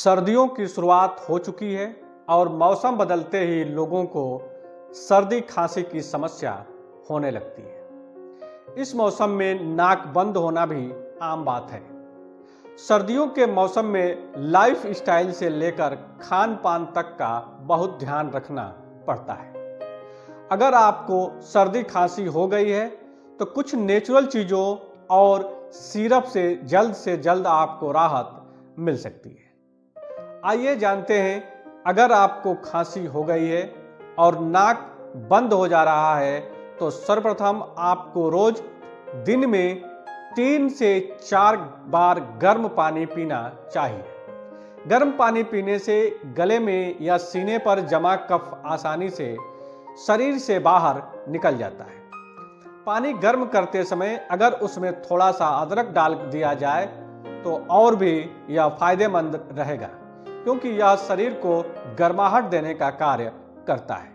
सर्दियों की शुरुआत हो चुकी है और मौसम बदलते ही लोगों को सर्दी खांसी की समस्या होने लगती है। इस मौसम में नाक बंद होना भी आम बात है। सर्दियों के मौसम में लाइफ स्टाइल से लेकर खान पान तक का बहुत ध्यान रखना पड़ता है। अगर आपको सर्दी खांसी हो गई है तो कुछ नेचुरल चीज़ों और सिरप से जल्द आपको राहत मिल सकती है। आइए जानते हैं, अगर आपको खांसी हो गई है और नाक बंद हो जा रहा है तो सर्वप्रथम आपको रोज दिन में 3 से 4 बार गर्म पानी पीना चाहिए। गर्म पानी पीने से गले में या सीने पर जमा कफ आसानी से शरीर से बाहर निकल जाता है। पानी गर्म करते समय अगर उसमें थोड़ा सा अदरक डाल दिया जाए तो और भी यह फायदेमंद रहेगा, क्योंकि यह शरीर को गर्माहट देने का कार्य करता है।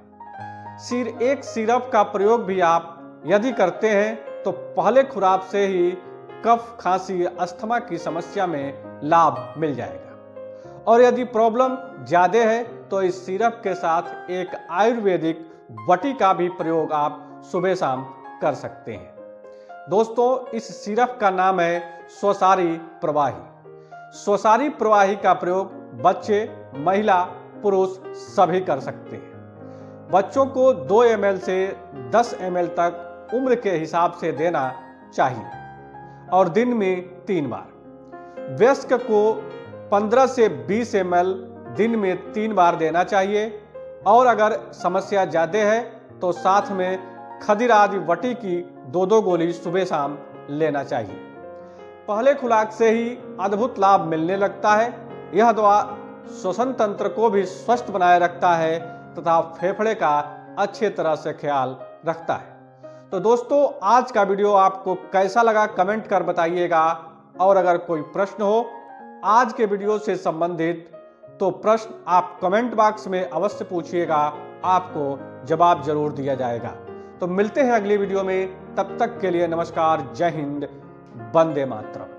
एक सिरप का प्रयोग भी आप यदि करते हैं तो पहले खुराक से ही कफ खांसी अस्थमा की समस्या में लाभ मिल जाएगा। और यदि प्रॉब्लम ज़्यादा है तो इस सिरप के साथ एक आयुर्वेदिक बटी का भी प्रयोग आप सुबह शाम कर सकते हैं। दोस्तों, इस सिरप का नाम है स्वसारी प्रवाही। स्वसारी प्रवाही का प्रयोग बच्चे, महिला, पुरुष सभी कर सकते हैं। बच्चों को 2 ml से 10 ml तक उम्र के हिसाब से देना चाहिए और दिन में 3 बार। वयस्क को 15 से 20 ml दिन में 3 बार देना चाहिए और अगर समस्या ज़्यादा है तो साथ में खदिर आदि वटी की 2-2 गोली सुबह शाम लेना चाहिए। पहले खुराक से ही अद्भुत लाभ मिलने लगता है। यह दवा श्वसन तंत्र को भी स्वस्थ बनाए रखता है तथा फेफड़े का अच्छे तरह से ख्याल रखता है। तो दोस्तों, आज का वीडियो आपको कैसा लगा कमेंट कर बताइएगा। और अगर कोई प्रश्न हो आज के वीडियो से संबंधित तो प्रश्न आप कमेंट बॉक्स में अवश्य पूछिएगा, आपको जवाब जरूर दिया जाएगा। तो मिलते हैं अगली वीडियो में, तब तक के लिए नमस्कार, जय हिंद, वंदे मातरम।